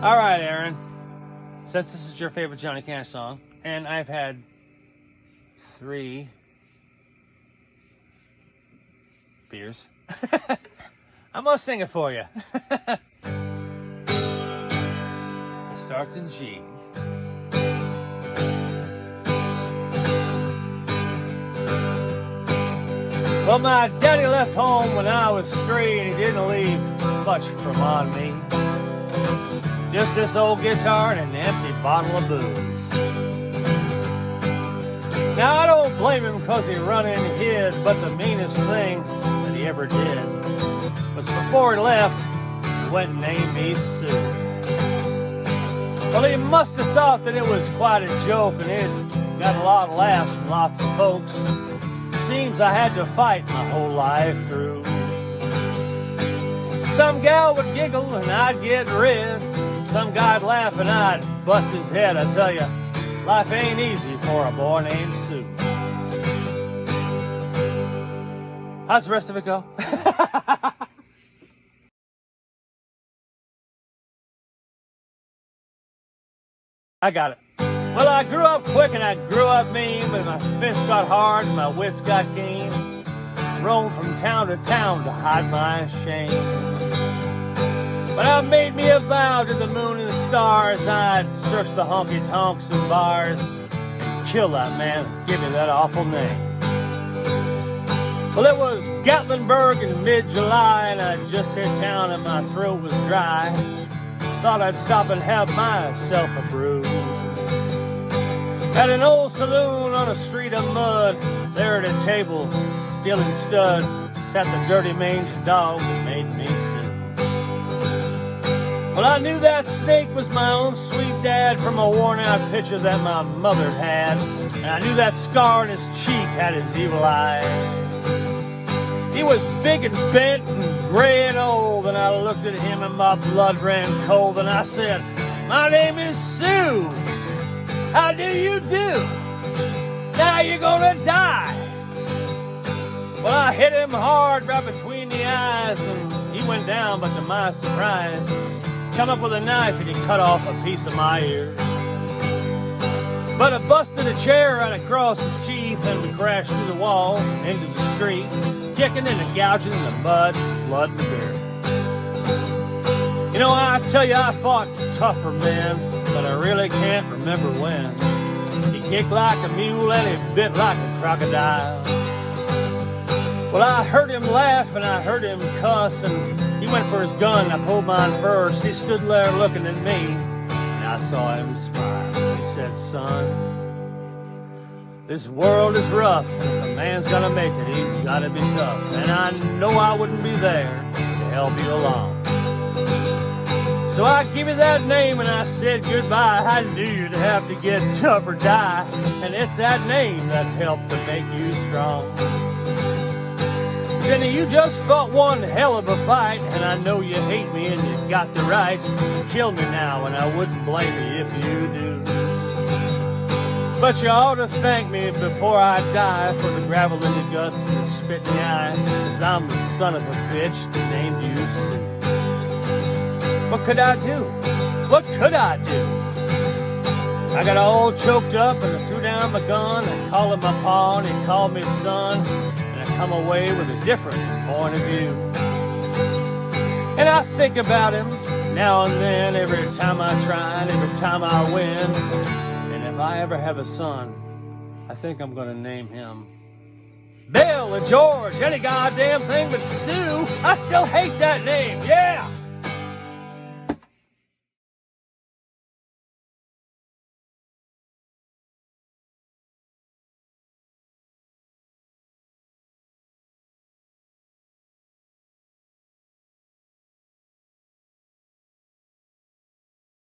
All right, Aaron. Since this is your favorite Johnny Cash song, and I've had 3 beers, I'm gonna sing it for you. It starts in G. Well, my daddy left home when I was 3, and he didn't leave much from on me. Just this old guitar and an empty bottle of booze. Now, I don't blame him because he run and hid, but the meanest thing that he ever did was before he left, he went and named me Sue. Well, he must have thought that it was quite a joke, and it got a lot of laughs from lots of folks. Seems I had to fight my whole life through. Some gal would giggle and I'd get red. Some guy'd laugh and I'd bust his head. I tell you, life ain't easy for a boy named Sue. How's the rest of it go? I got it. Well, I grew up quick and I grew up mean, but my fists got hard and my wits got keen. Roamed from town to town to hide my shame. But I made me a vow to the moon and the stars, I'd search the honky-tonks and bars and kill that man and give me that awful name. Well, it was Gatlinburg in mid-July, and I just hit town and my throat was dry. Thought I'd stop and have myself a brew. At an old saloon on a street of mud, there at a table, still and stud, sat the dirty mange dog that made me sick. Well, I knew that snake was my own sweet dad from a worn-out picture that my mother had, and I knew that scar on his cheek had his evil eye. He was big and bent and gray and old, and I looked at him and my blood ran cold, and I said, "My name is Sue. How do you do? Now you're gonna die." Well, I hit him hard right between the eyes, and he went down, but to my surprise, come up with a knife and he cut off a piece of my ear. But I busted a chair right across his teeth, and we crashed through the wall into the street, kicking and gouging in the mud, blood, and dirt. You know, I tell you, I fought tougher men, but I really can't remember when. He kicked like a mule and he bit like a crocodile. Well, I heard him laugh and I heard him cuss, and he went for his gun. I pulled mine first. He stood there looking at me, and I saw him smile. He said, "Son, this world is rough, and if a man's gonna make it, he's gotta be tough. And I know I wouldn't be there to help you along. So I give you that name and I said goodbye. I knew you'd have to get tough or die, and it's that name that helped to make you strong. Jenny, you just fought one hell of a fight, and I know you hate me and you got the right to kill me now, and I wouldn't blame you if you do. But you ought to thank me before I die for the gravel in your guts and the spit in the eye, 'cause I'm the son of a bitch that named you Sue." What could I do? What could I do? I got all choked up and I threw down my gun. I called him my pa and he called me son. And I come away with a different point of view. And I think about him now and then, every time I try and every time I win. And if I ever have a son, I think I'm gonna name him Bill or George, any goddamn thing but Sue. I still hate that name, yeah!